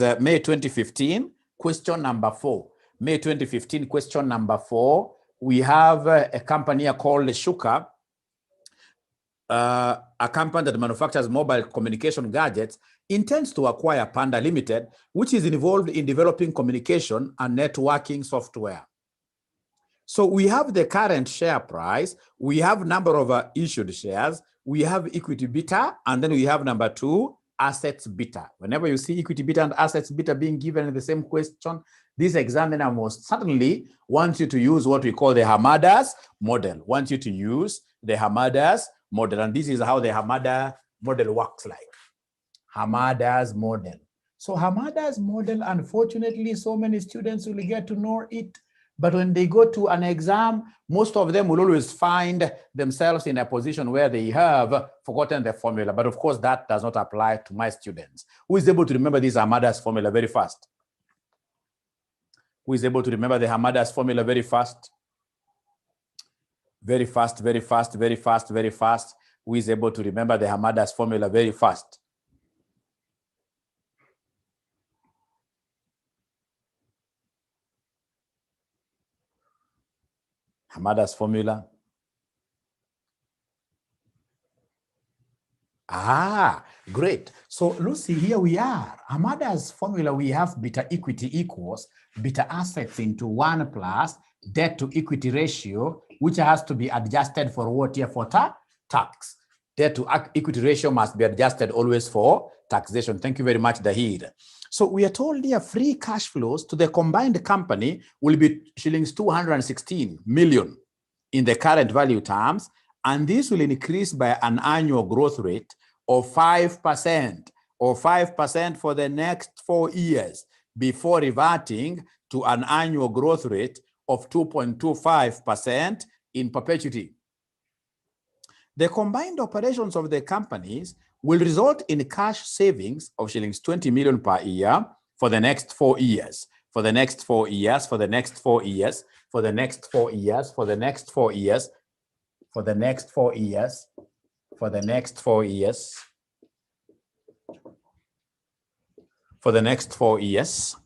May 2015, question number 4. May 2015, question number 4. We have a company called Shuka, a company that manufactures mobile communication gadgets, intends to acquire Panda Limited, which is involved in developing communication and networking software. So we have the current share price, we have number of issued shares, we have equity beta, and then we have number 2, assets beta. Whenever you see equity beta and assets beta being given in the same question, this examiner most certainly wants you to use what we call the Hamada's model. Wants you to use the Hamada's model. And this is how the Hamada model works like. Hamada's model. So Hamada's model, unfortunately, so many students will get to know it. But when they go to an exam, most of them will always find themselves in a position where they have forgotten the formula. But of course, that does not apply to my students. Who is able to remember this Hamada's formula very fast? Who is able to remember the Hamada's formula very fast? Very fast, very fast, very fast, very fast. Who is able to remember the Hamada's formula very fast? Hamada's formula. Ah, great. So Lucy, here we are. Hamada's formula, we have beta equity equals beta assets into 1 plus debt to equity ratio, which has to be adjusted for what here? For tax. Debt to equity ratio must be adjusted always for taxation. Thank you very much, Dahir. So we are told here free cash flows to the combined company will be shillings 216 million in the current value terms, and this will increase by an annual growth rate of 5% or 5% for the next 4 years before reverting to an annual growth rate of 2.25% in perpetuity. The combined operations of the companies will result in cash savings of shillings 20 million per year for the next 4 years, for the next 4 years, for the next 4 years, for the next 4 years, for the next 4 years, for the next 4 years, for the next 4 years, for the next 4 years,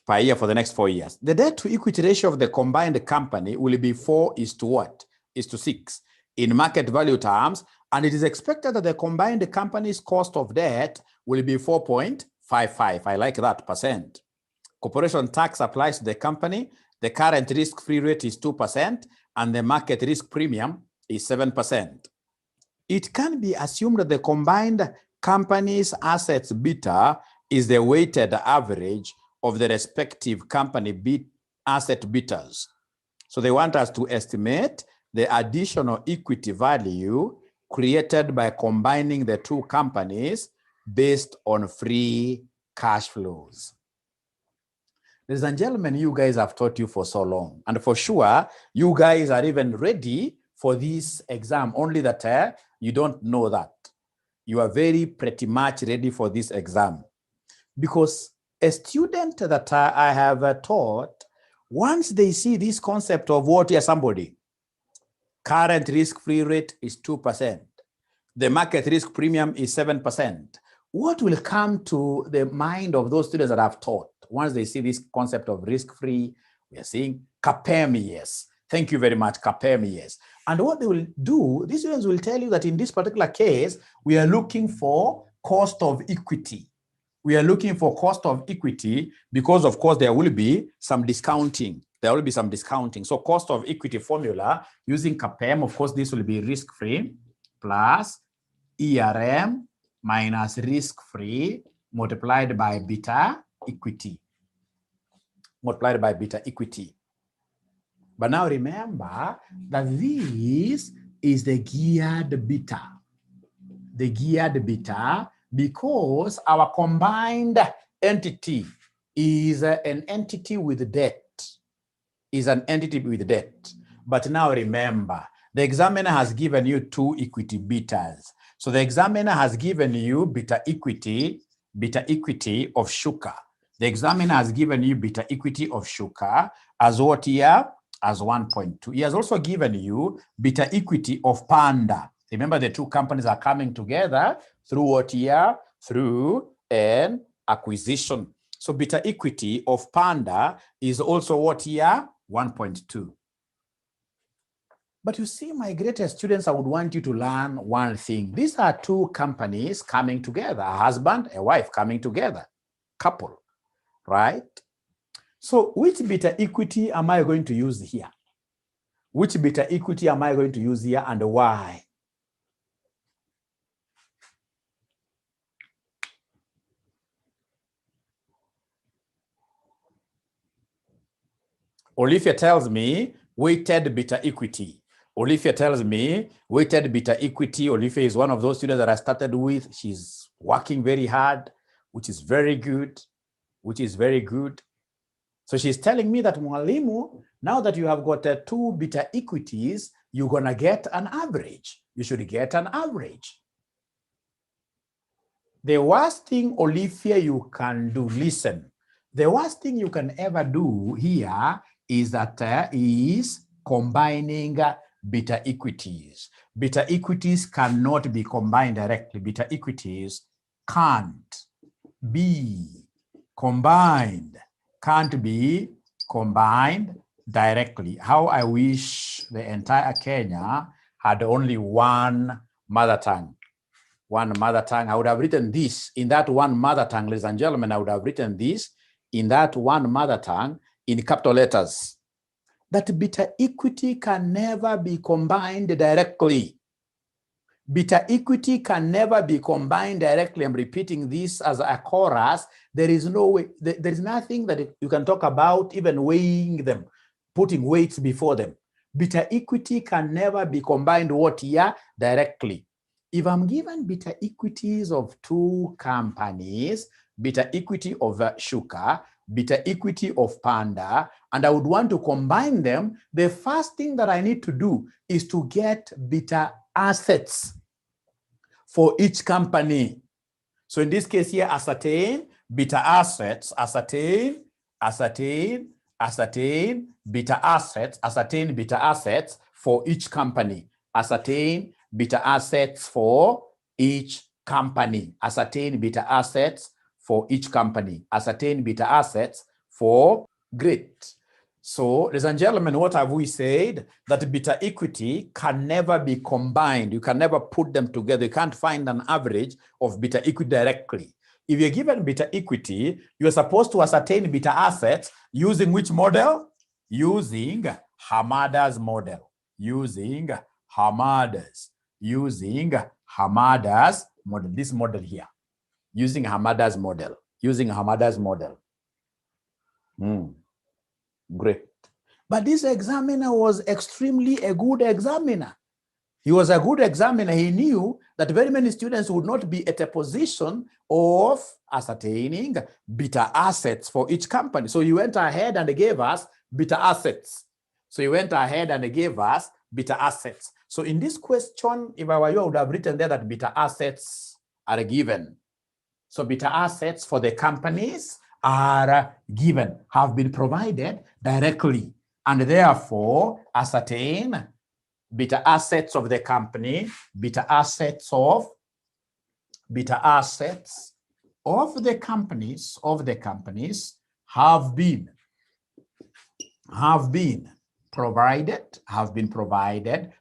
per year for the next 4 years. The debt to equity ratio of the combined company will be 4 is to what? Is to 6 in market value terms, and it is expected that the combined company's cost of debt will be 4.55. I like that percent. Corporation tax applies to the company. The current risk-free rate is 2%, and the market risk premium is 7%. It can be assumed that the combined company's assets beta is the weighted average of the respective company asset betas. So they want us to estimate the additional equity value created by combining the two companies based on free cash flows. Ladies and gentlemen, you guys have taught you for so long, and for sure, you guys are even ready for this exam, only that you don't know that. You are pretty much ready for this exam. Because a student that I have taught, once they see this concept of what is somebody, current risk-free rate is 2%. The market risk premium is 7%. What will come to the mind of those students that I've taught once they see this concept of risk-free? We are seeing CAPEM-yes. Thank you very much, CAPEM-yes. And what they will do, these students will tell you that in this particular case, we are looking for cost of equity. We are looking for cost of equity because, of course, there will be some discounting. There will be some discounting. So cost of equity formula using CAPEM, of course, this will be risk-free plus ERM minus risk-free multiplied by beta equity. Multiplied by beta equity. But now remember that this is the geared beta. The geared beta, because our combined entity is an entity with debt. Is an entity with debt. But now remember, the examiner has given you 2 equity betas. So the examiner has given you beta equity of Shuka. The examiner has given you beta equity of Shuka as what here? As 1.2. He has also given you beta equity of Panda. Remember, the two companies are coming together through what here? Through an acquisition. So beta equity of Panda is also what here? 1.2. But you see, my greatest students, I would want you to learn one thing. These are two companies coming together, a husband, a wife coming together, couple, right? So which beta equity am I going to use here? Which beta equity am I going to use here and why? Olivia tells me weighted beta equity. Olivia tells me weighted beta equity. Olivia is one of those students that I started with. She's working very hard, which is very good, So she's telling me that, Mwalimu, now that you have got two beta equities, you're going to get an average. You should get an average. The worst thing, Olivia, you can do, listen, the worst thing you can ever do here is that is combining beta equities. Beta equities cannot be combined directly. Beta equities can't be combined, directly. How I wish the entire Kenya had only one mother tongue. I would have written this in that one mother tongue, ladies and gentlemen. I would have written this in that one mother tongue in capital letters. That beta equity can never be combined directly. Beta equity can never be combined directly. I'm repeating this as a chorus. There is no way, there is nothing that you can talk about even weighing them, putting weights before them. Beta equity can never be combined directly. If I'm given beta equities of two companies, beta equity of Shuka, beta equity of Panda, and I would want to combine them, the first thing that I need to do is to get beta assets for each company. So in this case here, ascertain beta assets, ascertain beta assets for each company. Ascertain beta assets for each company. Ascertain beta assets for each company. Ascertain beta assets for great. So, ladies and gentlemen, what have we said? That beta equity can never be combined. You can never put them together. You can't find an average of beta equity directly. If you're given beta equity, you're supposed to ascertain beta assets using which model? Using Hamada's model. Using Hamada's model. This model here. Using Hamada's model. Great. But this examiner was extremely a good examiner. He was a good examiner. He knew that very many students would not be at a position of ascertaining beta assets for each company. So he went ahead and gave us beta assets. So in this question, if I were you, I would have written there that beta assets are given. So beta assets for the companies are given, have been provided directly, and therefore ascertain beta assets of the company, beta assets of the companies have been provided.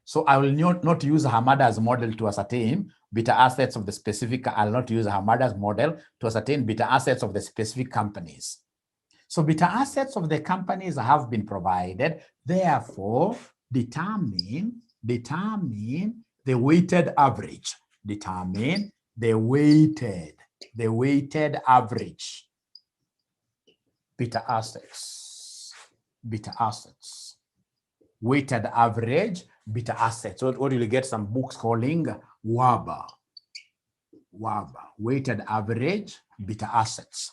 So I will not use Hamada's model to ascertain beta assets of the specific. I'll not use Hamada's model to ascertain beta assets of the specific companies. So beta assets of the companies have been provided. Therefore, determine the weighted average. Determine the weighted average. Beta assets. Weighted average beta assets. What will you get? Some books calling WABA. Weighted average beta assets.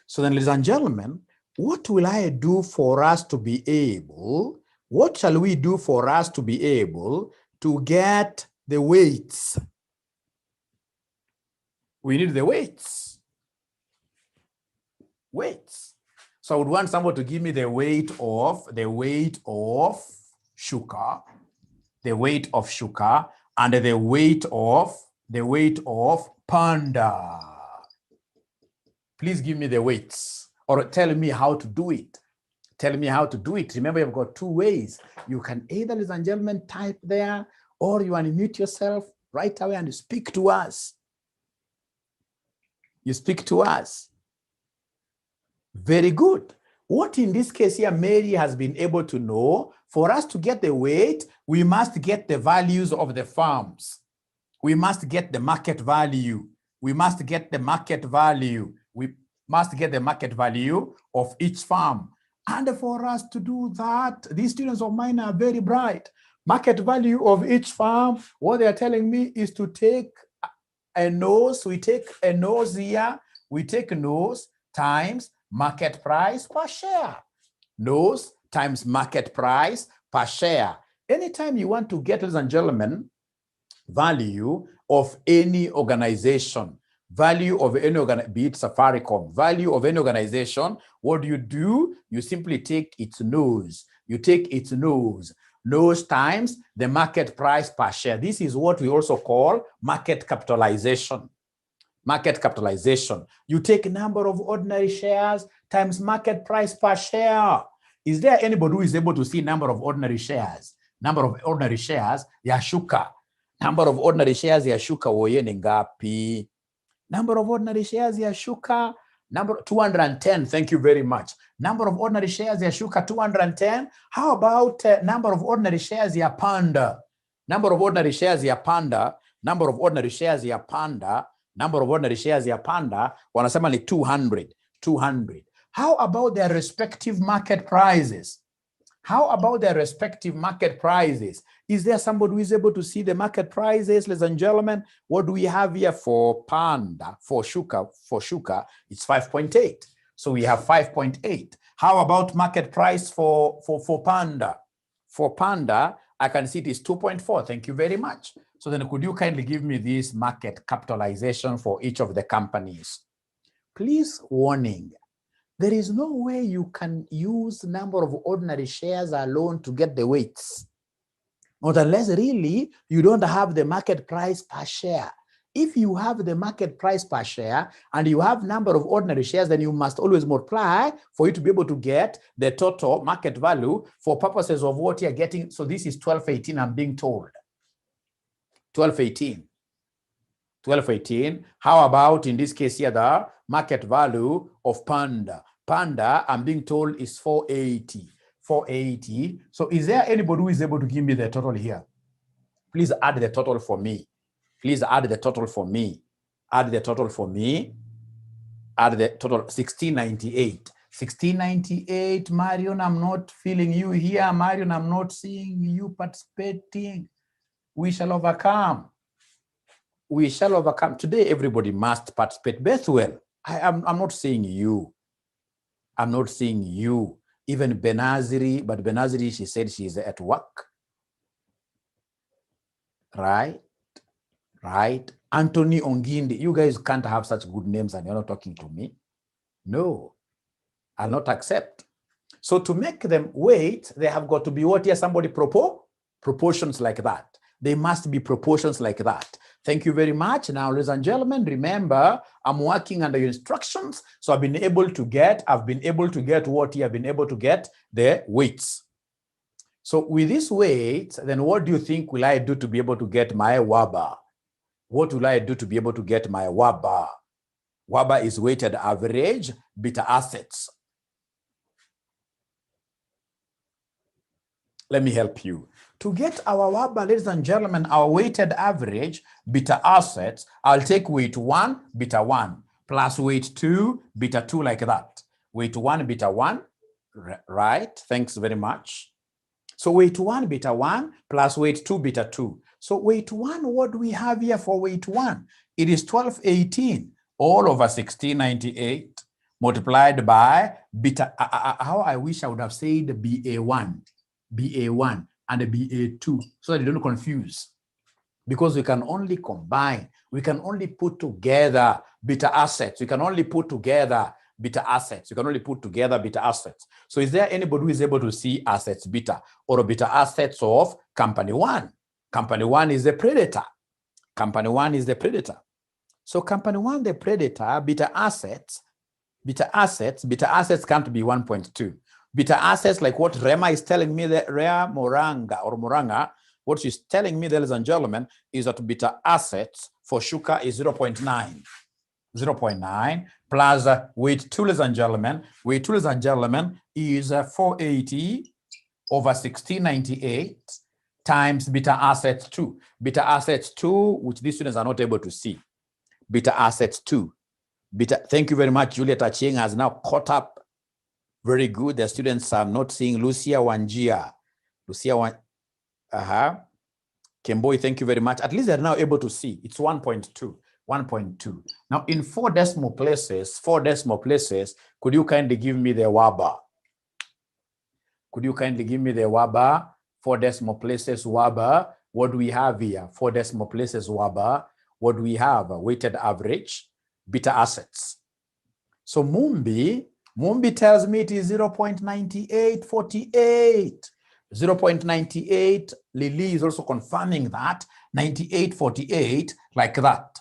So then, ladies and gentlemen, what will I do for us to be able, what shall we do for us to be able to get the weights? We need the weights. So I would want someone to give me the weight of Shuka, and the weight of Panda. Please give me the weights or tell me how to do it. Tell me how to do it. Remember, you've got two ways. You can either, ladies and gentlemen, type there, or you unmute yourself right away and speak to us. You speak to us. Very good. What in this case here, Mary has been able to know, for us to get the weight, we must get the values of the farms. We must get the market value. We must get the market value. We must get the market value of each farm. And for us to do that, these students of mine are very bright. Market value of each farm, what they are telling me is to take a nose. We take a nose here. We take a nose times market price per share. Nose times market price per share. Anytime you want to get, ladies and gentlemen, value of any organization, value of any organization, be it Safaricom, value of any organization, what do? You simply take its nose. You take its nose. Nose times the market price per share. This is what we also call market capitalization. Market capitalization. You take number of ordinary shares times market price per share. Is there anybody who is able to see number of ordinary shares? Number of ordinary shares, yashuka. Number of ordinary shares yashuka woyene ngapi? Number of ordinary shares yashuka, number 210. Thank you very much. Number of ordinary shares yashuka 210. How about number of ordinary shares ya panda? Number of ordinary shares ya panda. Number of ordinary shares ya panda. Number of ordinary shares ya panda. Wanasema ni 200. 200. How about their respective market prices? How about their respective market prices? Is there somebody who is able to see the market prices, ladies and gentlemen? What do we have here for panda? For shuka, it's 5.8. So we have 5.8. How about market price for panda? For panda, I can see it is 2.4. Thank you very much. So then could you kindly give me this market capitalization for each of the companies? Please, warning. There is no way you can use number of ordinary shares alone to get the weights. Not unless really you don't have the market price per share. If you have the market price per share and you have number of ordinary shares, then you must always multiply for you to be able to get the total market value for purposes of what you're getting. So this is 1218, I'm being told. 1218. 1218. How about in this case here, the market value of panda? Panda, I'm being told, is 480. 480. So is there anybody who is able to give me the total here? Please add the total for me. Please add the total for me. Add the total for me. Add the total, 1698. 1698, Marion, I'm not feeling you here. Marion, I'm not seeing you participating. We shall overcome. We shall overcome. Today, everybody must participate. Bethwell, I'm not seeing you. I'm not seeing you. Even Benaziri, but Benaziri, she said she's at work. Right? Right? Anthony Ongindi, you guys can't have such good names and you're not talking to me. No, I'll not accept. So to make them wait, they have got to be what here? Somebody proportions like that. They must be proportions like that. Thank you very much. Now, ladies and gentlemen, remember, I'm working under your instructions. So I've been able to get what here? I've been able to get the weights. So with this weight, then what do you think will I do to be able to get my WABA? What will I do to be able to get my WABA? WABA is weighted average beta assets. Let me help you. To get our WABA, ladies and gentlemen, our weighted average beta assets, I'll take weight 1, beta 1, plus weight 2, beta 2, like that. Weight 1, beta 1, right? Thanks very much. So weight 1, beta 1, plus weight 2, beta 2. So weight 1, what do we have here for weight 1? It is 1218 all over 1698 multiplied by beta. How I wish I would have said BA1. BA1 and the BA2 so that you don't confuse, because we can only combine, we can only put together beta assets, we can only put together beta assets, we can only put together beta assets. So is there anybody who is able to see assets beta or beta assets of company 1? Company 1 is the predator. Company 1 is the predator. So company 1, the predator, beta assets Beta assets can't be 1.2. Beta assets, like what Rema is telling me, that Rea Moranga, what she's telling me, ladies and gentlemen, is that beta assets for Shuka is 0.9. 0.9 plus weight 2, ladies and gentlemen. Weight 2, ladies and gentlemen, is 480 over 1698 times beta assets 2. Beta assets 2, which these students are not able to see. Beta assets 2. Beta, thank you very much. Juliet Achieng has now caught up. Very good. The students are not seeing Lucia Wanjia. Kemboi, thank you very much. At least they're now able to see. It's 1.2. 1.2. Now, in 4 decimal places, could you kindly give me the WABA? Could you kindly give me the WABA? 4 decimal places WABA. What do we have here? 4 decimal places WABA. What do we have? Weighted average, beta assets. So Mumbi tells me it is 0.9848. 0.98. Lily is also confirming that. 9848, like that.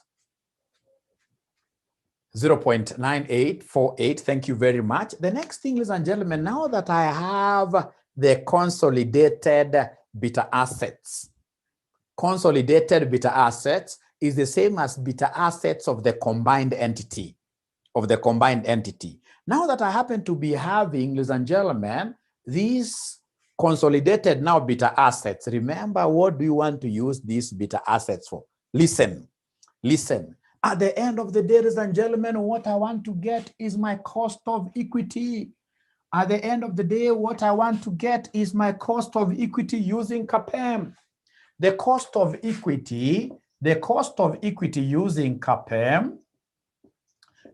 0.9848. Thank you very much. The next thing, ladies and gentlemen, now that I have the consolidated beta assets, consolidated beta assets is the same as beta assets of the combined entity. Now that I happen to be having, ladies and gentlemen, these consolidated now beta assets, remember, what do you want to use these beta assets for? Listen. At the end of the day, ladies and gentlemen, what I want to get is my cost of equity. At the end of the day, what I want to get is my cost of equity using CAPM. The cost of equity using CAPM,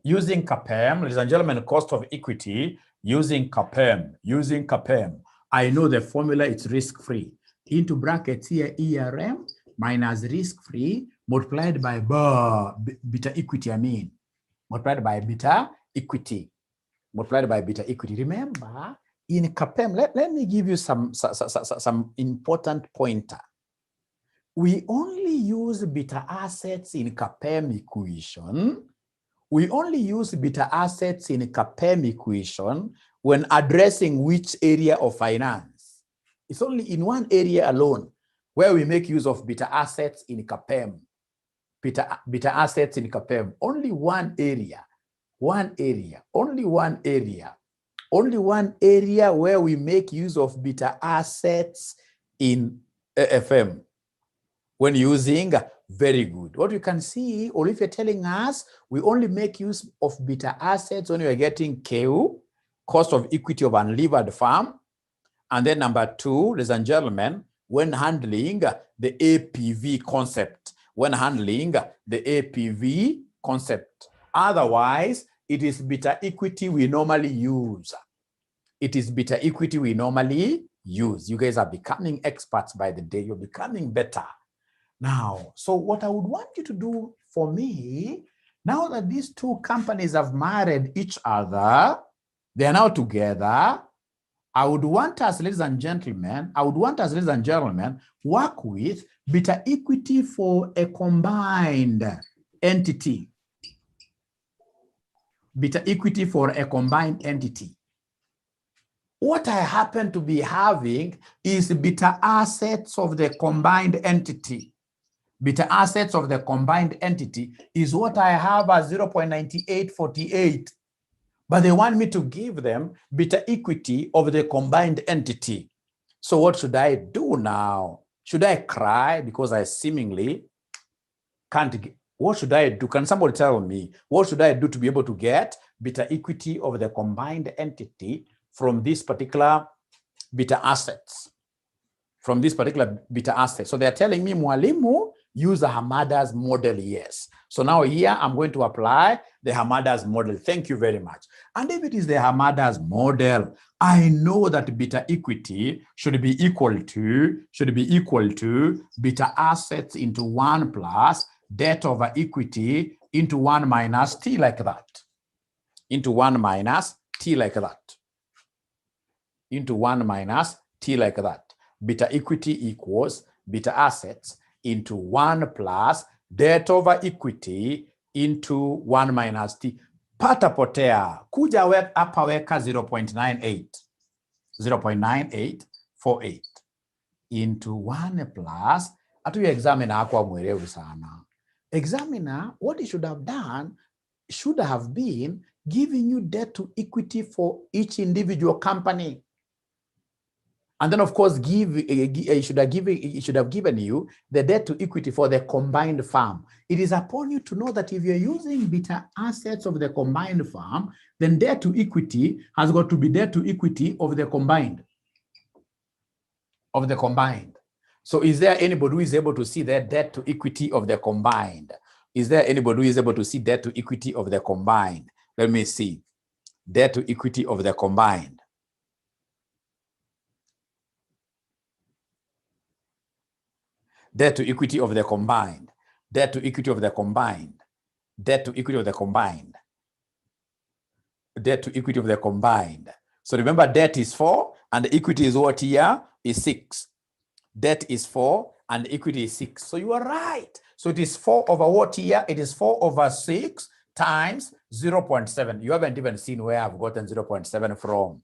ladies and gentlemen, cost of equity using CAPM. I know the formula, it's risk-free. Into brackets here, ERM minus risk-free multiplied by beta equity, multiplied by beta equity. Remember, in CAPM, let me give you some important pointer. We only use beta assets in CAPM equation. When addressing which area of finance. It's only in one area alone where we make use of beta assets in CAPM. Beta assets in CAPM. Only one area where we make use of beta assets in AFM. When using, very good. What you can see, or if you're telling us, we only make use of beta assets when you're getting KU, cost of equity of unlevered farm. And then number 2, ladies and gentlemen, when handling the APV concept. Otherwise, it is beta equity we normally use. You guys are becoming experts by the day. You're becoming better. Now, so what I would want you to do for me, now that these 2 companies have married each other, they are now together, I would want us, ladies and gentlemen, work with beta equity for a combined entity. What I happen to be having is beta assets of the combined entity. Beta assets of the combined entity is what I have as 0.9848. But they want me to give them beta equity of the combined entity. So what should I do now? Should I cry because I seemingly can't get? What should I do? Can somebody tell me what should I do to be able to get beta equity of the combined entity from this particular beta assets? So they're telling me, Mwalimu, use the Hamada's model, yes. So now here I'm going to apply the Hamada's model. Thank you very much. And if it is the Hamada's model, I know that beta equity should be equal to beta assets into 1 plus debt over equity into 1 minus T, like that. Into 1 minus T, like that. Beta equity equals beta assets into 1 plus debt over equity into 1 minus T. pata potea, kuja hapa weka 0.98, 0.9848 into 1 plus, atu ya examiner hakuwa mwerevu sana. Examiner, what he should have done, should have been giving you debt to equity for each individual company. And then, of course, it should have given you the debt to equity for the combined firm. It is upon you to know that if you're using beta assets of the combined firm, then debt to equity has got to be debt to equity of the combined. So is there anybody who is able to see the debt to equity of the combined? Is there anybody who is able to see debt to equity of the combined? Let me see. Debt to equity of the combined. Debt to equity of the combined. Debt to equity of the combined. Debt to equity of the combined. Debt to equity of the combined. So remember, debt is 4 and the equity is what here? Is 6. Debt is 4 and equity is 6. So you are right. So it is 4 over what here? It is 4 over 6 times 0.7. You haven't even seen where I've gotten 0.7 from.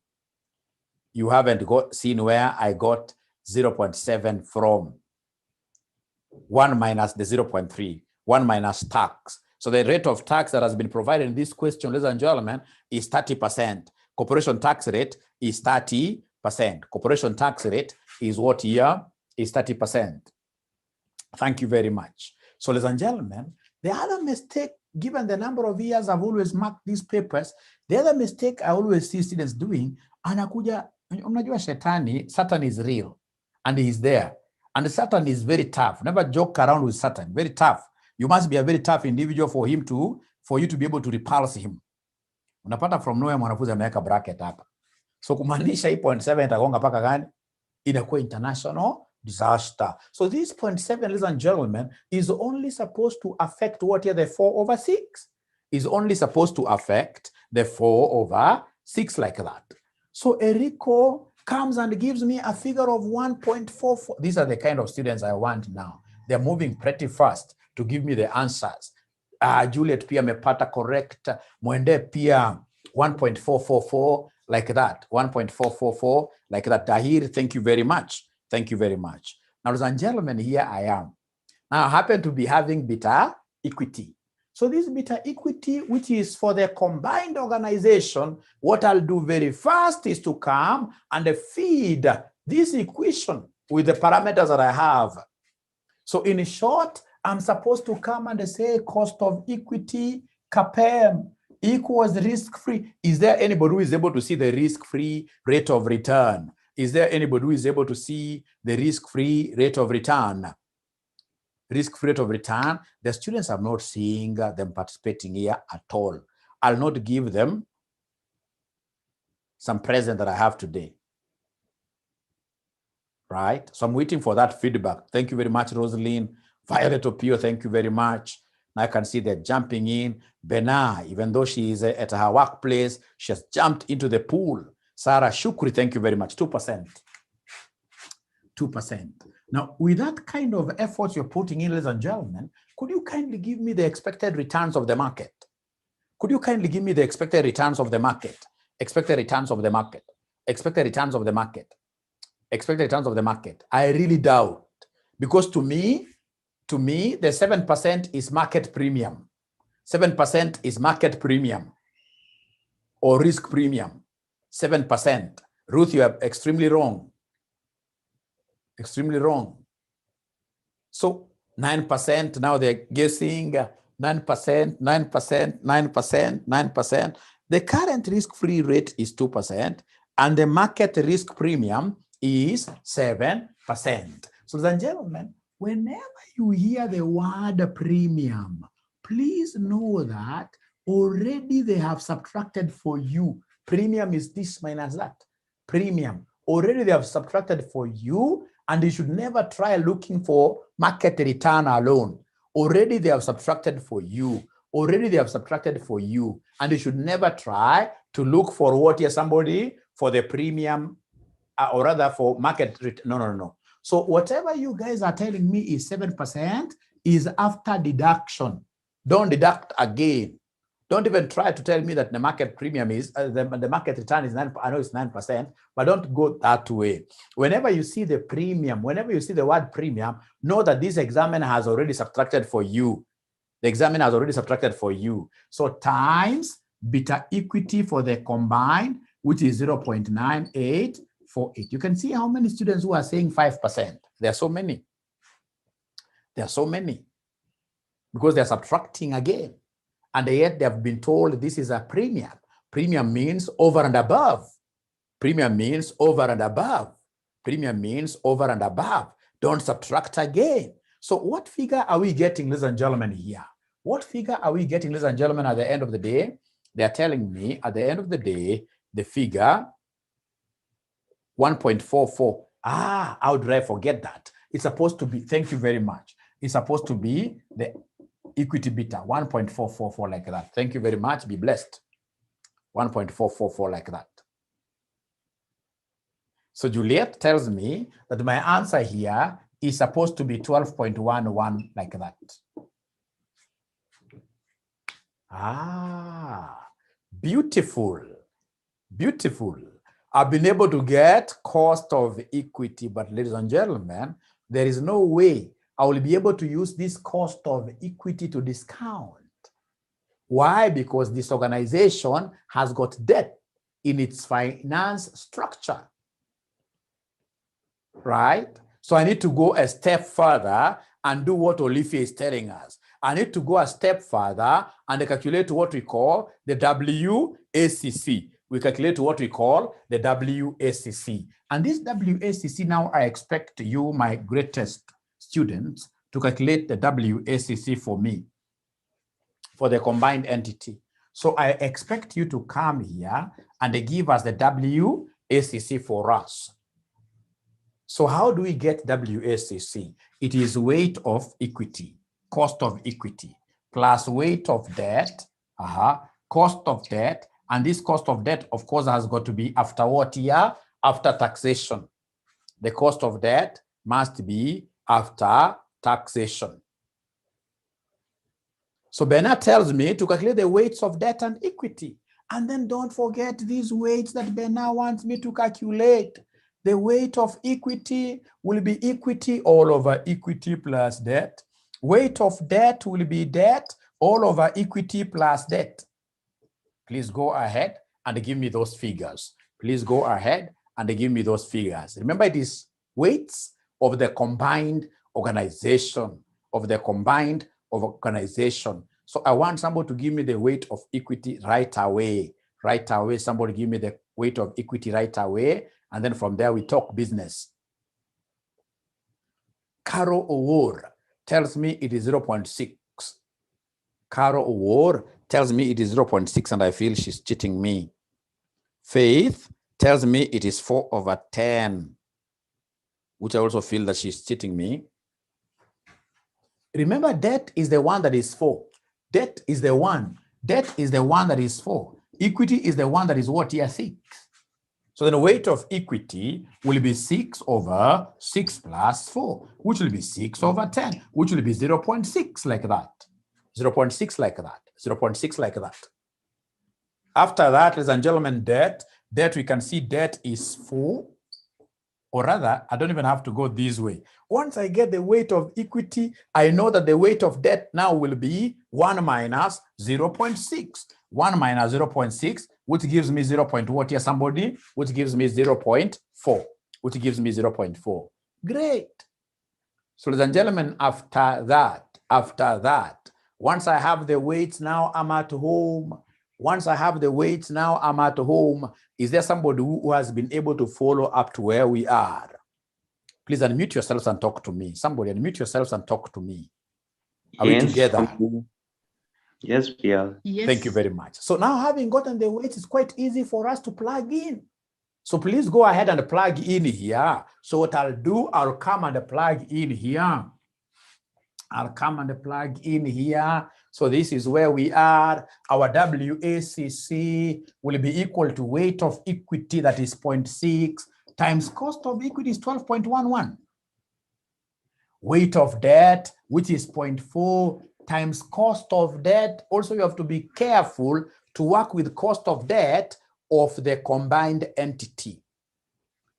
You haven't seen where I got 0.7 from. 1 minus the 0.3, 1 minus tax. So the rate of tax that has been provided in this question, ladies and gentlemen, is 30%. Corporation tax rate is 30%. Corporation tax rate is what here? Is 30%. Thank you very much. So, ladies and gentlemen, the other mistake, given the number of years I've always marked these papers, the other mistake I always see students doing, anakuja, unajua shetani, Satan is real, and he is there. And Satan is very tough. Never joke around with Satan. Very tough. You must be a very tough individual for you to be able to repulse him. Unapata from nowhere mwanafunzi ameweka bracket hapa. So kumaanisha hii 0.7 itagonga paka gani? Inakuwa international disaster. So this 0.7, ladies and gentlemen, is only supposed to affect what here? The 4 over 6. Is only supposed to affect the 4 over 6 like that. So Erico comes and gives me a figure of 1.44. These are the kind of students I want now. They're moving pretty fast to give me the answers. Juliet pia mepata correct. Mwende pia 1.444 like that. 1.444 like that. Tahir, thank you very much. Thank you very much. Now, ladies and gentlemen, here I am. Now, I happen to be having beta equity. So this beta equity, which is for the combined organization, what I'll do very fast is to come and feed this equation with the parameters that I have. So in short, I'm supposed to come and say cost of equity, CAPM, equals risk-free. Is there anybody who is able to see the risk-free rate of return? Is there anybody who is able to see the risk-free rate of return? Risk-free rate of return, the students are not seeing them participating here at all. I'll not give them some present that I have today. Right? So I'm waiting for that feedback. Thank you very much, Rosaline. Violet Opio, thank you very much. Now I can see they're jumping in. Bena, even though she is at her workplace, she has jumped into the pool. Sarah Shukri, thank you very much. 2%. 2%. Now, with that kind of effort you're putting in, ladies and gentlemen, could you kindly give me the expected returns of the market? Could you kindly give me the expected returns of the market? Expected returns of the market. Expected returns of the market. Expected returns of the market. I really doubt. Because to me, the 7% is market premium. 7% is market premium or risk premium. 7%. Ruth, you are extremely wrong. Extremely wrong. So 9%, now they're guessing 9%, 9%, 9%, 9%. The current risk-free rate is 2%, and the market risk premium is 7%. So, ladies and gentlemen, whenever you hear the word premium, please know that already they have subtracted for you. Premium is this minus that. Premium. Already they have subtracted for you, and you should never try looking for market return alone. Already they have subtracted for you. Already they have subtracted for you. And you should never try to look for what here somebody for the premium or rather for market return. No. So whatever you guys are telling me is 7% is after deduction. Don't deduct again. Don't even try to tell me that the market premium is, the market return is 9%. I know it's 9%, but don't go that way. Whenever you see the premium, whenever you see the word premium, know that this examiner has already subtracted for you. The examiner has already subtracted for you. So times beta equity for the combined, which is 0.9848. You can see how many students who are saying 5%. There are so many. There are so many. Because they're subtracting again. And yet they have been told this is a premium. Premium means over and above. Premium means over and above. Premium means over and above. Don't subtract again. So what figure are we getting, ladies and gentlemen, here? What figure are we getting, ladies and gentlemen, at the end of the day? They're telling me at the end of the day, the figure 1.44. How did I forget that? It's supposed to be, thank you very much. It's supposed to be the equity beta, 1.444 like that. Thank you very much. Be blessed. 1.444 like that. So Juliet tells me that my answer here is supposed to be 12.11 like that. Beautiful. Beautiful. I've been able to get cost of equity, but ladies and gentlemen, there is no way I will be able to use this cost of equity to discount. Why? Because this organization has got debt in its finance structure, right? So I need to go a step further and do what Olivia is telling us. I need to go a step further and calculate what we call the WACC. We calculate what we call the WACC. And this WACC, now I expect you, my greatest students, to calculate the WACC for me, for the combined entity. So I expect you to come here and give us the WACC for us. So how do we get WACC? It is weight of equity, cost of equity, plus weight of debt, cost of debt, and this cost of debt, of course, has got to be after what year? After taxation. The cost of debt must be after taxation. So Bernard tells me to calculate the weights of debt and equity. And then don't forget these weights that Bernard wants me to calculate. The weight of equity will be equity all over equity plus debt. Weight of debt will be debt all over equity plus debt. Please go ahead and give me those figures. Please go ahead and give me those figures. Remember, it is weights of the combined organization, So I want somebody to give me the weight of equity right away. Right away, somebody give me the weight of equity right away. And then from there, we talk business. Caro Owor tells me it is 0.6. Caro Owor tells me it is 0.6 and I feel she's cheating me. Faith tells me it is 4/10, which I also feel that she's cheating me. Remember, debt is the one that is 4. Debt is the one. Debt is the one that is 4. Equity is the one that is what here? 6. So then the weight of equity will be 6/6 plus 4, which will be 6/10, which will be 0.6 like that. 0.6 like that. 0.6 like that. After that, ladies and gentlemen, debt, we can see debt is 4. Or rather, I don't even have to go this way. Once I get the weight of equity, I know that the weight of debt now will be 1 minus 0.6. 1 minus 0.6, which gives me 0. What here, somebody? Which gives me 0.4. Which gives me 0.4. Great. So, ladies and gentlemen, after that, once I have the weights, now I'm at home. Once I have the weights, now I'm at home. Is there somebody who has been able to follow up to where we are? Please unmute yourselves and talk to me. Somebody unmute yourselves and talk to me. Are we together? Yes, we are. Yes. Thank you very much. So now, having gotten the weights, it's quite easy for us to plug in. So please go ahead and plug in here. So what I'll do, I'll come and plug in here. I'll come and plug in here. So this is where we are. Our WACC will be equal to weight of equity, that is 0.6, times cost of equity is 12.11. Weight of debt, which is 0.4, times cost of debt. Also, you have to be careful to work with cost of debt of the combined entity.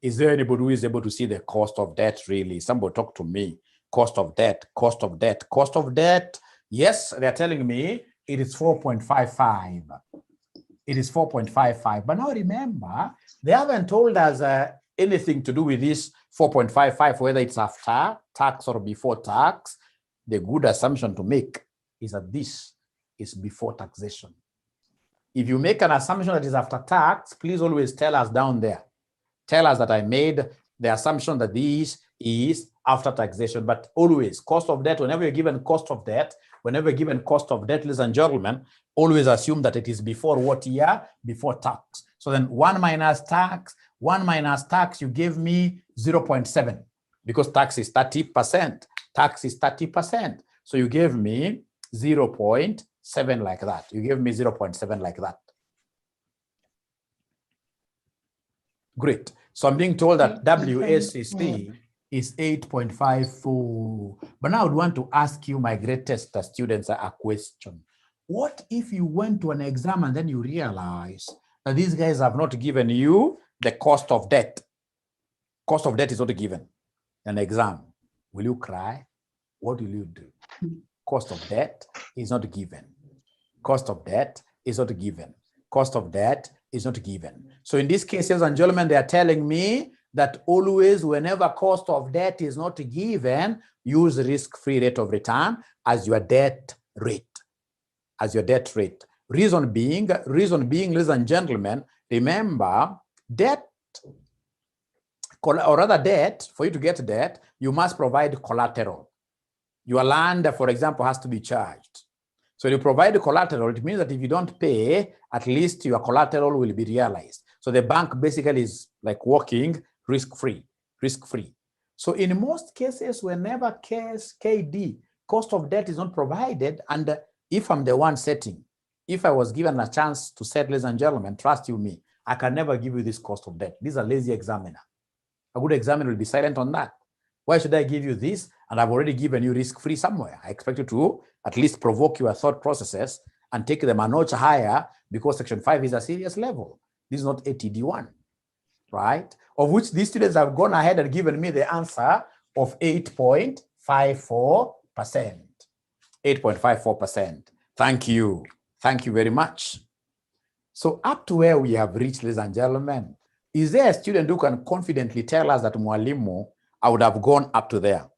Is there anybody who is able to see the cost of debt really? Somebody talk to me. Cost of debt, cost of debt, cost of debt. Yes, they're telling me it is 4.55. It is 4.55. But now remember, they haven't told us anything to do with this 4.55, whether it's after tax or before tax. The good assumption to make is that this is before taxation. If you make an assumption that is after tax, please always tell us down there. Tell us that I made the assumption that this is after taxation, but always cost of debt, whenever you're given cost of debt, ladies and gentlemen, always assume that it is before what year? Before tax. So then 1 minus tax, you gave me 0.7 because tax is 30%. Tax is 30%. So you gave me 0.7 like that. You gave me 0.7 like that. Great. So I'm being told that WACC is 8.54. But now I would want to ask you, my greatest students, a question. What if you went to an exam and then you realize that these guys have not given you the cost of debt? Cost of debt is not given. An exam. Will you cry? What will you do? Cost of debt is not given. Cost of debt is not given. Cost of debt is not given. So in this case, ladies and gentlemen, they are telling me that always, whenever cost of debt is not given, use risk-free rate of return as your debt rate. As your debt rate. Reason being, ladies and gentlemen, remember, debt, or rather debt, for you to get debt, you must provide collateral. Your land, for example, has to be charged. So you provide the collateral, it means that if you don't pay, at least your collateral will be realized. So the bank basically is like working risk-free. So in most cases, whenever KD, cost of debt is not provided, and if I'm the one setting, if I was given a chance to set, ladies and gentlemen, trust you me, I can never give you this cost of debt. This is a lazy examiner. A good examiner will be silent on that. Why should I give you this? And I've already given you risk-free somewhere. I expect you to at least provoke your thought processes and take them a notch higher, because Section 5 is a serious level. This is not ATD1, right? Of which these students have gone ahead and given me the answer of 8.54%. 8.54%. Thank you. Thank you very much. So up to where we have reached, ladies and gentlemen, is there a student who can confidently tell us that Mwalimu, I would have gone up to there?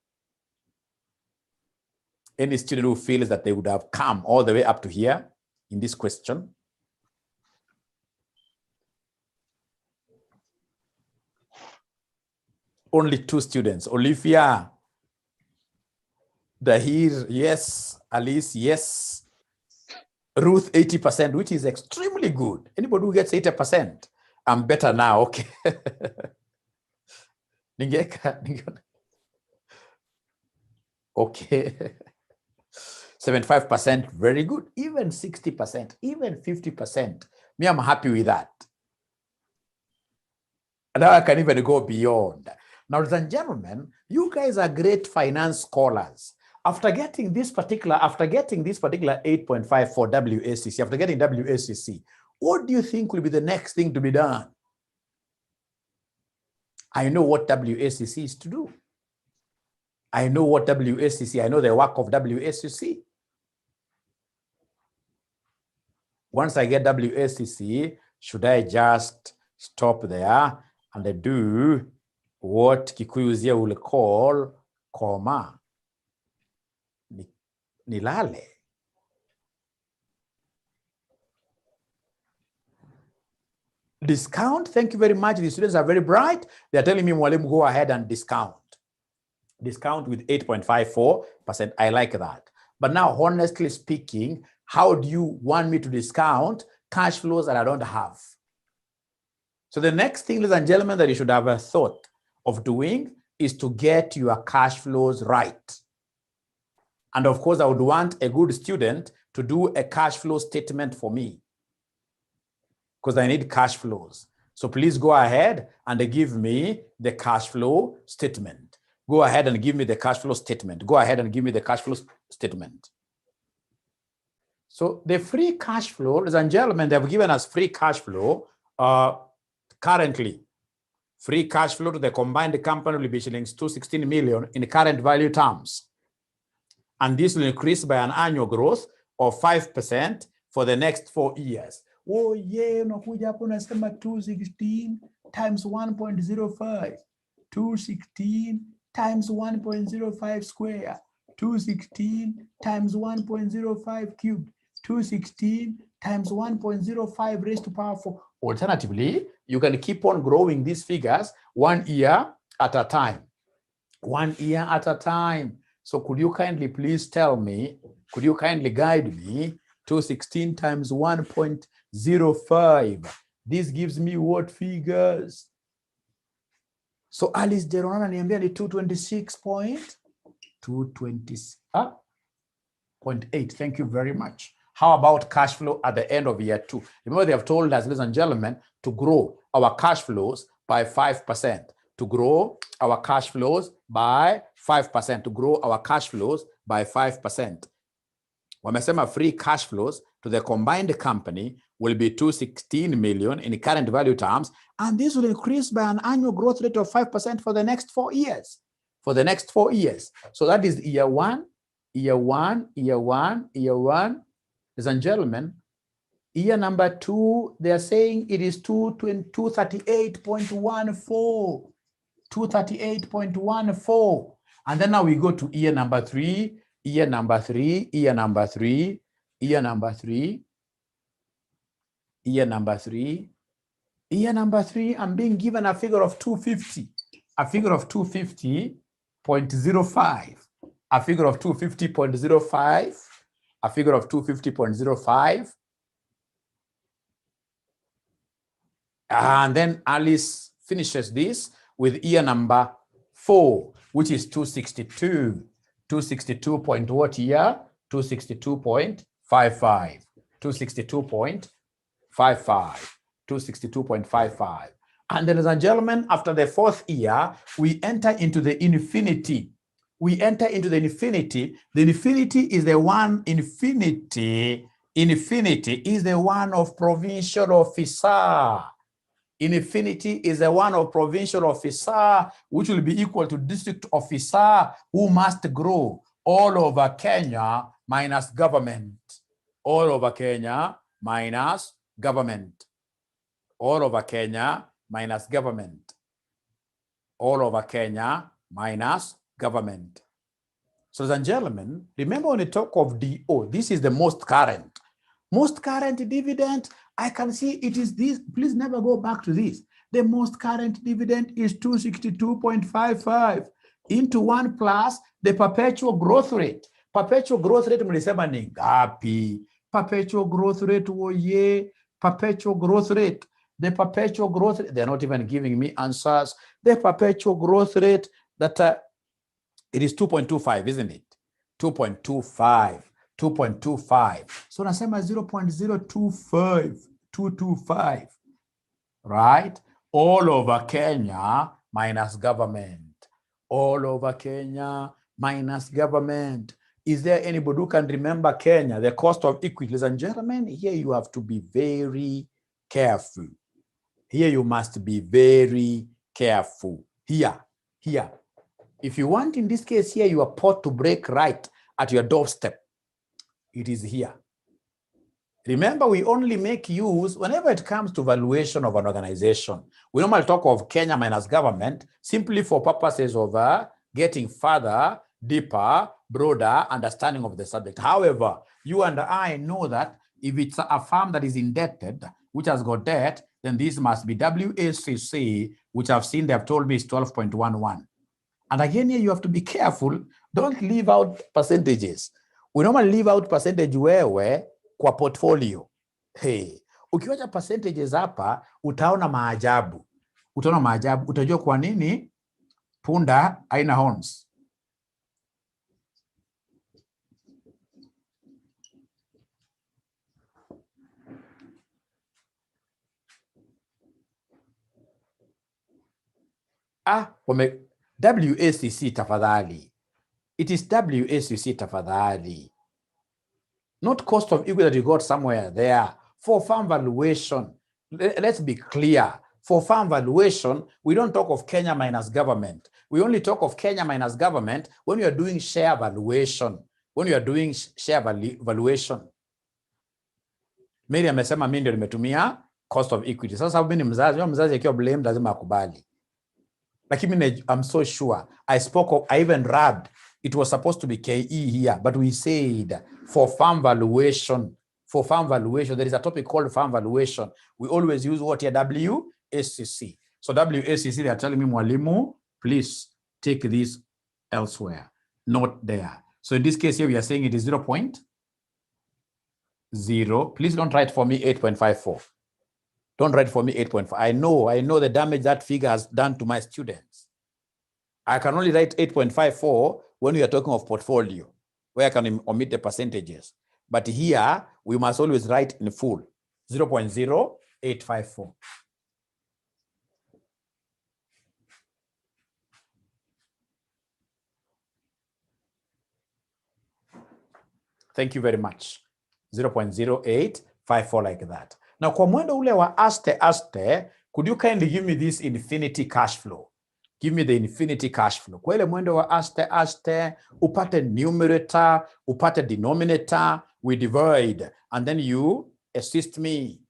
Any student who feels that they would have come all the way up to here in this question? Only 2 students. Olivia, Dahir, yes. Alice, yes. Ruth, 80%, which is extremely good. Anybody who gets 80%, I'm better now, okay. Okay. 75%, very good. Even 60%, even 50%. Me, I'm happy with that. And now I can even go beyond. Now, ladies and gentlemen, you guys are great finance scholars. After getting this particular 8.5 for WACC, after getting WACC, what do you think will be the next thing to be done? I know what WACC is to do. I know what WACC, I know the work of WACC. Once I get WACC, should I just stop there and do what Kikuyu's will call comma? Nilale. Discount, thank you very much. The students are very bright. They're telling me, Mwalimu, go ahead and discount. Discount with 8.54%. I like that. But now, honestly speaking, how do you want me to discount cash flows that I don't have? So the next thing, ladies and gentlemen, that you should have a thought of doing is to get your cash flows right. And of course, I would want a good student to do a cash flow statement for me, because I need cash flows. So please go ahead and give me the cash flow statement. Go ahead and give me the cash flow statement. Go ahead and give me the cash flow statement. So the free cash flow, ladies and gentlemen, they have given us free cash flow currently. Free cash flow to the combined company will be shillings 216 million in current value terms. And this will increase by an annual growth of 5% for the next 4 years. Oh yeah, unakuja hapo unasema 216 times 1.05. 216 times 1.05 square. 216 times 1.05 cubed. 216 times 1.05 raised to power 4. Alternatively, you can keep on growing these figures 1 year at a time. 1 year at a time. So could you kindly please tell me, could you kindly guide me, 216 times 1.05. This gives me what figures? So Alice Deronana niambia ni 226.8. Thank you very much. How about cash flow at the end of year 2? Remember, they have told us, ladies and gentlemen, to grow our cash flows by 5%. To grow our cash flows by 5%. To grow our cash flows by 5%. Wamesema free cash flows to the combined company will be 216 million in current value terms, and this will increase by an annual growth rate of 5% for the next 4 years. For the next 4 years. So that is year 1, year 1, year 1, year 1. Ladies and gentlemen, year number 2, they are saying it is 238.14. 238.14. And then now we go to year number 3, year number 3, year number 3, year number 3, year number 3, year number 3. I'm being given a figure of 250, a figure of 250.05, a figure of 250.05, a figure of 250.05. And then Alice finishes this with year number 4, which is 262. 262 what year? 262.55. 262.55. 262.55. And ladies and gentlemen, after the 4th year, we enter into the infinity. We enter into the infinity. The infinity is the one, infinity is the one of provincial officer. Infinity is the one of provincial officer, which will be equal to district officer, who must grow all over Kenya minus government. All over Kenya minus government. All over Kenya minus government. All over Kenya minus government. So, ladies and gentlemen, remember when we talk of DO, this is the most current. Most current dividend, I can see it is this. Please never go back to this. The most current dividend is 262.55 into 1 plus the perpetual growth rate. Perpetual growth rate mlisema ni ngapi? Perpetual growth rate, oye, perpetual growth rate. The perpetual growth rate, they're not even giving me answers. The perpetual growth rate, that it is 2.25, isn't it? 2.25. 2.25. So nasema 0.025225. Right? All over Kenya minus government. All over Kenya minus government. Is there anybody who can remember Kenya, the cost of equity? Ladies and gentlemen, here you have to be very careful. Here you must be very careful. Here. If you want, in this case here, your pot to break right at your doorstep, it is here. Remember, we only make use, whenever it comes to valuation of an organization, we normally talk of Kenya minus government simply for purposes of getting further, deeper, broader understanding of the subject. However, you and I know that if it's a firm that is indebted, which has got debt, then this must be WACC, which I've seen, they have told me is 12.11. And again, here you have to be careful. Don't leave out percentages. We normally leave out percentage wewe kwa portfolio. Hey, ukiwacha percentages hapa, utaona maajabu. Utaona maajabu. Utajua kwa nini punda haina horns. WACC tafadhali. It is WACC tafadhali. not cost of equity that you got somewhere there. For farm valuation, let's be clear. For farm valuation, we don't talk of Kenya minus government. We only talk of Kenya minus government when you are doing share valuation. When you are doing share valuation. Mary amesema mimi ndio nimetumia cost of equity. Sasa mimi ni mzazi akiwa blame lazima akubali. Lakini mimi I'm so sure I even read it was supposed to be KE here, but we said for farm valuation, there is a topic called farm valuation. We always use what here? WSCC. So WSCC, they are telling me, Mwalimu, please take this elsewhere, not there. So in this case here, we are saying it is 0.0. Please don't write for me 8.54. Don't write for me 8.5. I know the damage that figure has done to my students. I can only write 8.54 when we are talking of portfolio, where I can omit the percentages. But here, we must always write in full, 0.0854. Thank you very much. 0.0854 like that. Now, kwa mwendo ule wa aste, could you kindly give me this infinity cash flow? Give me the infinity cash flow. Kwa ile mwendo wa aste, upate numerator, upate denominator, we divide, and then you assist me.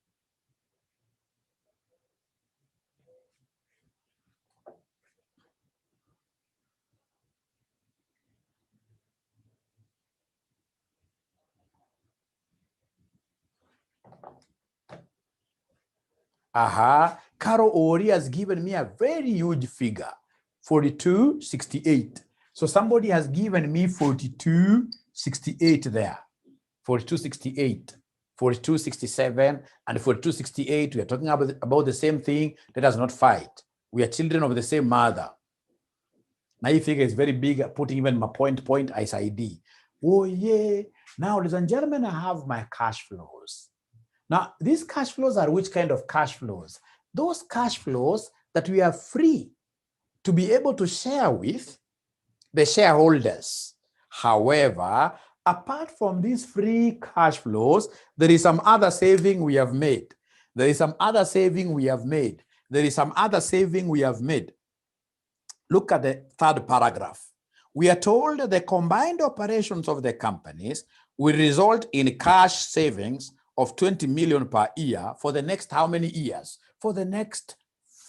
Carol Ori has given me a very huge figure, 4268. So somebody has given me 4268 there, 4268, 4267, and 4268. We are talking about the same thing. Let us not fight. We are children of the same mother. Now, hii figure is very big, putting even my point as ID. Oh, yeah. Now, ladies and gentlemen, I have my cash flows. Now, these cash flows are which kind of cash flows? Those cash flows that we are free to be able to share with the shareholders. However, apart from these free cash flows, there is some other saving we have made. There is some other saving we have made. There is some other saving we have made. Look at the third paragraph. We are told the combined operations of the companies will result in cash savings of 20 million per year for the next how many years? For the next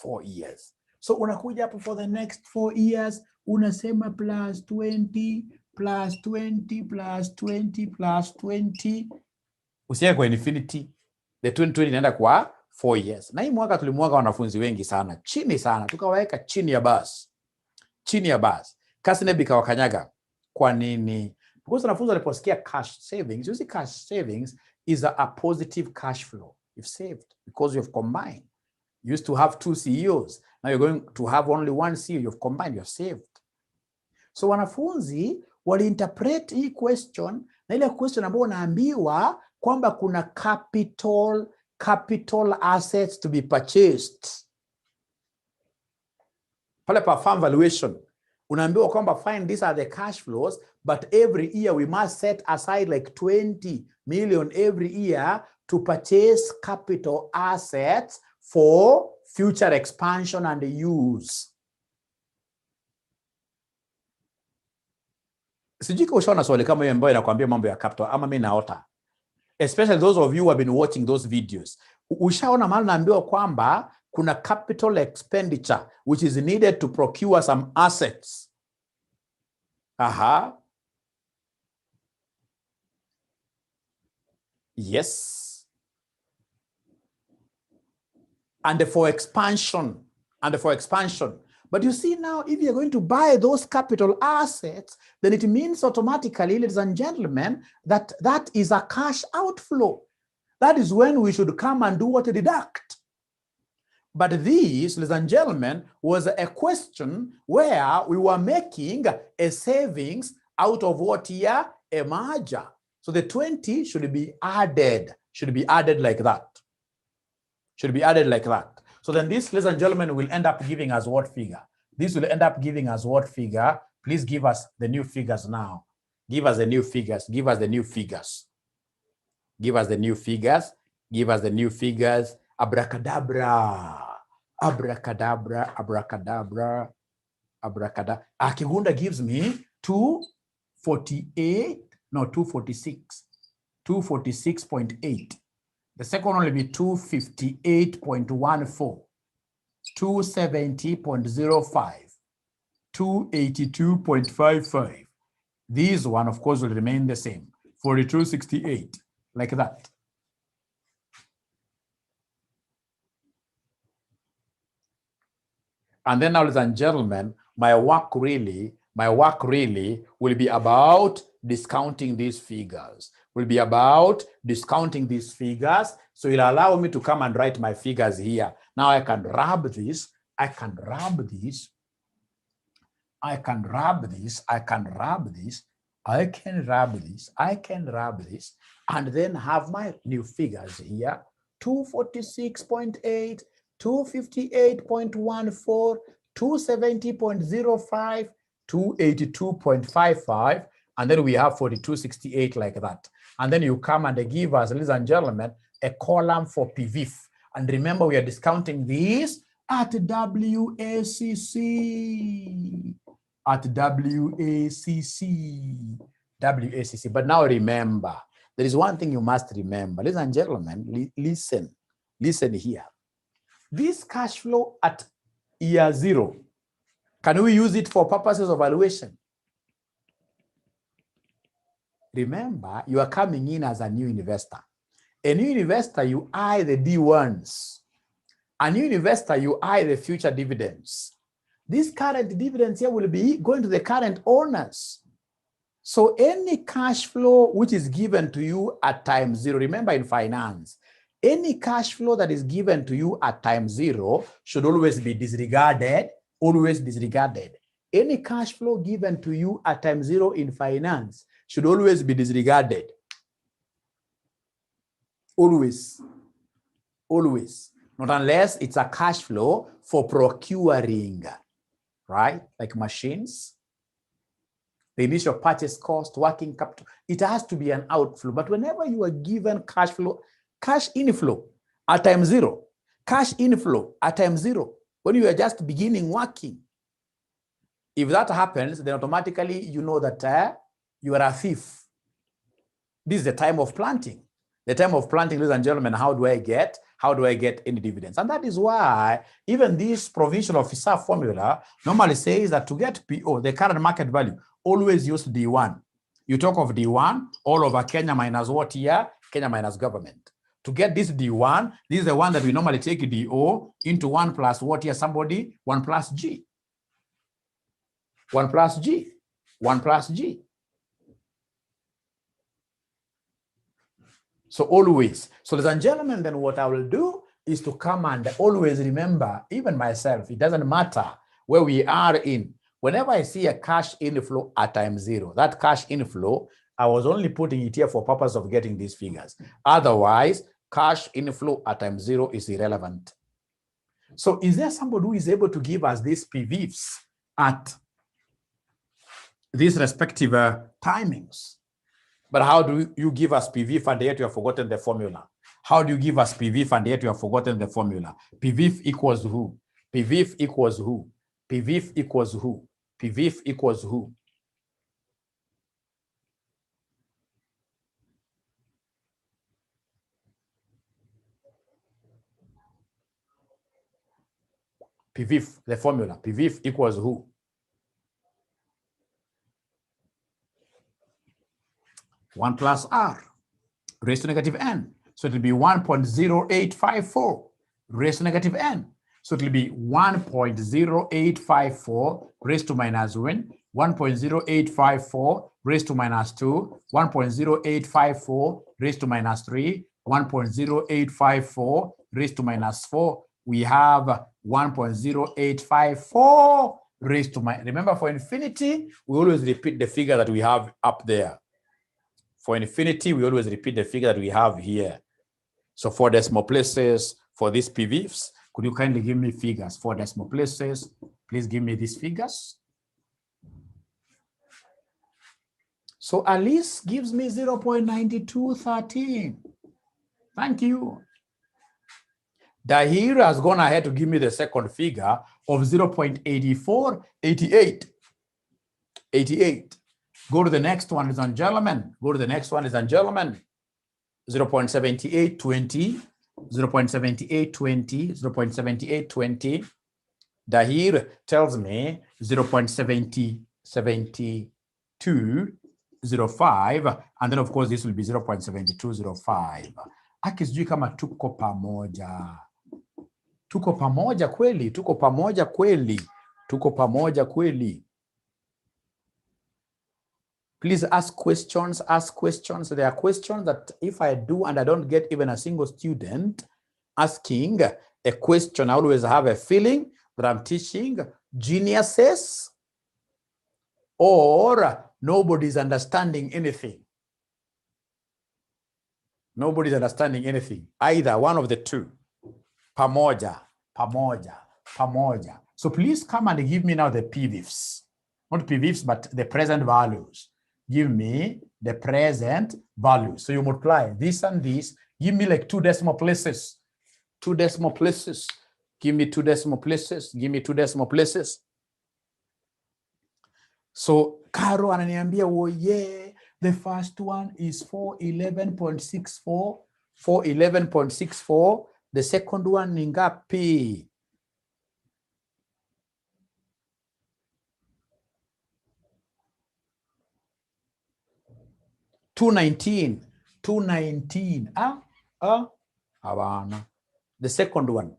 4 years. So unakuja hapo for the next 4 years, unasema plus 20, plus 20, plus 20, plus 20. Usiye kwa infinity. The 20 inaenda kwa 4 years. Na hii mwaka tulimwaga wanafunzi wengi sana. Chini sana. Tukawaweka chini ya bus. Chini ya bus. KASNEB ikawakanyaga. Kwa nini? Because wanafunzi waliposikia cash savings, you see cash savings is a positive cash flow. You've saved because you've combined. You used to have 2 CEOs. Now you're going to have only 1 CEO. You've combined, you've saved. So wanafunzi waliinterpret hii question na ile question ambayo naambiwa kwamba kuna capital assets to be purchased. Pale pa farm valuation, unaambiwa kwamba fine, these are the cash flows, but every year we must set aside like 20 million every year to purchase capital assets for future expansion and use. Sijui kama ushaona swali kama hiyo ambayo inakwambia mambo ya capital ama mimi naota. Especially those of you who have been watching those videos. Ushaona mahali naambiwa kwamba kuna capital expenditure which is needed to procure some assets. Yes. And for expansion. But you see now, if you're going to buy those capital assets, then it means automatically, ladies and gentlemen, that is a cash outflow. That is when we should come and do what? Deduct. But this, ladies and gentlemen, was a question where we were making a savings out of what here? A merger. So the 20 should be added like that. Should be added like that. So then this, ladies and gentlemen, will end up giving us what figure? This will end up giving us what figure? Please give us the new figures now. Give us the new figures. Give us the new figures. Give us the new figures. Give us the new figures. Abracadabra. Abracadabra. Abracadabra. Abracadabra. Akigunda gives me 248. No, 246. 246.8. The second one will be 258.14. 270.05. 282.55. These one, of course, will remain the same. 4268, like that. And then, ladies and gentlemen, my work really will be about discounting these figures. Will be about discounting these figures. So it'll allow me to come and write my figures here. Now I can rub this. I can rub this. I can rub this. I can rub this. I can rub this. I can rub this. And then have my new figures here. 246.8. 258.14, 270.05, 282.55, and then we have 4268 like that. And then you come and they give us, ladies and gentlemen, a column for PVIF. And remember, we are discounting these at WACC. At WACC. WACC. But now remember, there is one thing you must remember. Ladies and gentlemen, listen here. This cash flow at year 0, can we use it for purposes of valuation? Remember, you are coming in as a new investor. A new investor, you eye the D1s. A new investor, you eye the future dividends. These current dividends here will be going to the current owners. So any cash flow which is given to you at time 0, remember in finance, any cash flow that is given to you at time 0 should always be disregarded, always disregarded. Any cash flow given to you at time 0 in finance should always be disregarded. Always, always. Not unless it's a cash flow for procuring, right? Like machines, the initial purchase cost, working capital. It has to be an outflow. But whenever you are given cash flow, cash inflow at time 0, cash inflow at time 0, when you are just beginning working, if that happens, then automatically you know that you are a thief. This is the time of planting. The time of planting, ladies and gentlemen, how do I get any dividends? And that is why even this provincial officer formula normally says that to get PO, the current market value, always use D1. You talk of D1, all over Kenya minus what here? Kenya minus government. To get this D1, this is the one that we normally take DO into 1 plus what here, somebody? 1 plus G. 1 plus G. 1 plus G. So always. So ladies and gentlemen, then what I will do is to come and always remember, even myself, it doesn't matter where we are in. Whenever I see a cash inflow at time 0, that cash inflow, I was only putting it here for purpose of getting these figures. Otherwise, cash inflow at time 0 is irrelevant. So is there somebody who is able to give us these PVs at these respective timings? But how do you give us PVF and yet you have forgotten the formula? How do you give us PVF and yet you have forgotten the formula? PVF equals who? PVF equals who? PVF equals who? PVF equals who? PVF, the formula. PVF equals who? One plus R raised to negative N. So it will be 1.0854 raised to negative N. So it will be 1.0854 raised to minus 1, 1.0854 raised to minus 2, 1.0854 raised to minus 3, 1.0854 raised to minus 4. We have 1.0854 raised to minus. Remember, for infinity, we always repeat the figure that we have up there. For infinity, we always repeat the figure that we have here. So for decimal places, for these PVs, could you kindly give me figures? For decimal places, please give me these figures. So Alice gives me 0.9213. Thank you. Dahir has gone ahead to give me the second figure of 0.8488. 88. Go to the next one, ladies and gentlemen. Go to the next one, ladies and gentlemen. 0.7820, 0.7820, 0.7820. Dahir tells me 0.7205, and then of course this will be 0.7205. Aki sijui kama tuko pamoja. Tuko pamoja kweli, tuko pamoja kweli, tuko pamoja kweli. Please ask questions, ask questions. There are questions that if I do and I don't get even a single student asking a question, I always have a feeling that I'm teaching geniuses or nobody's understanding anything. Nobody's understanding anything. Either one of the two. Pamoja, pamoja, pamoja. So please come and give me now the PVIFs. Not PVIFs, but the present values. Give me the present values. So you multiply this and this. Give me like 2 decimal places. 2 decimal places. Give me 2 decimal places. Give me 2 decimal places. So Caro ananiambia, oh yeah, the first one is 411.64. 411.64. The second one ni ngapi? $219. Havana. The second one.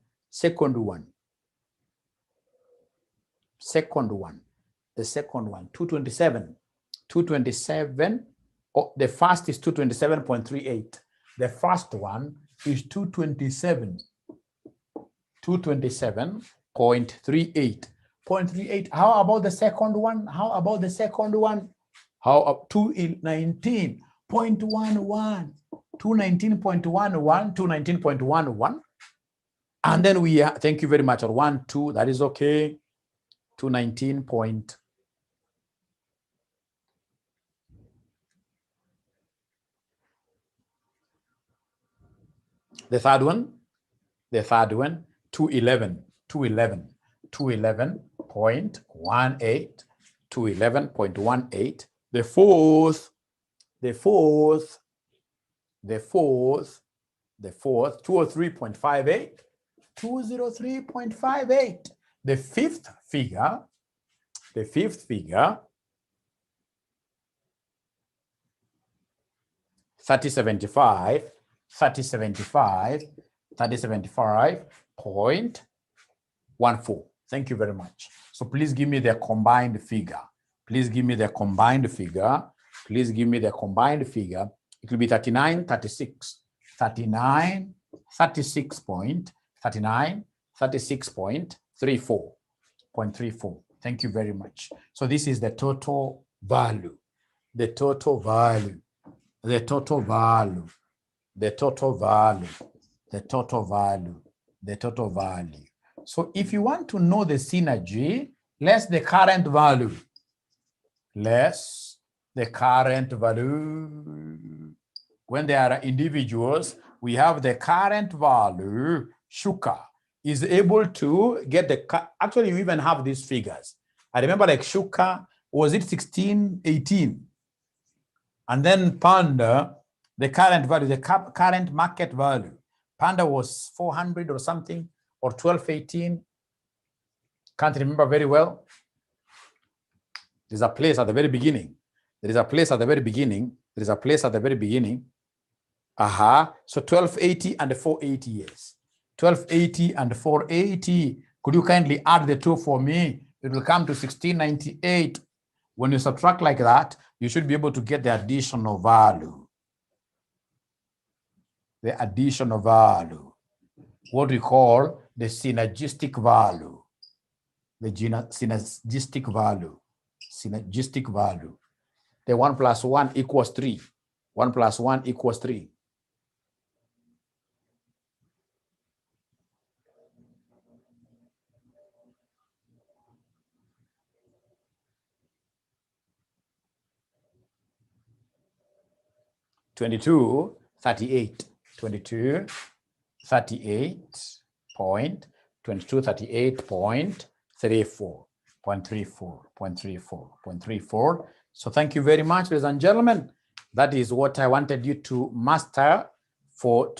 The second one, 227. 227. Oh, the first is 227.38. The first one is 227. 227.38. 0.38. How about the second one? How about the second one? How up 219.11? 219.11, 219.11. And then we are, thank you very much, or 1, 2, that is okay. 219 point. The third one, 211, 211.18, 211.18. The fourth, 203.58, 203.58. The fifth figure, 3075, 3075.14. Thank you very much. So please give me the combined figure. Please give me the combined figure. Please give me the combined figure. It will be 3936. 36.34. Thank you very much. So this is the total value. The total value. The total value. The total value. The total value. The total value. So if you want to know the synergy, less the current value. Less the current value. When there are individuals, we have the current value. Shuka is able to get the, actually you even have these figures. I remember like Shuka, was it 16, 18? And then Panda, the current value, the current market value. Panda was 400 or something, or 1218. Can't remember very well. There's a place at the very beginning. There is a place at the very beginning. There is a place at the very beginning. So 1280 and 480 years. 1280 and 480. Could you kindly add the two for me? It will come to 1698. When you subtract like that, you should be able to get the additional value. The additional value. What we call the synergistic value. The synergistic value. Synergistic value. The 1 plus 1 equals 3. 1 plus 1 equals 3. 2238. 2238.34. So thank you very much, ladies and gentlemen. That is what I wanted you to master for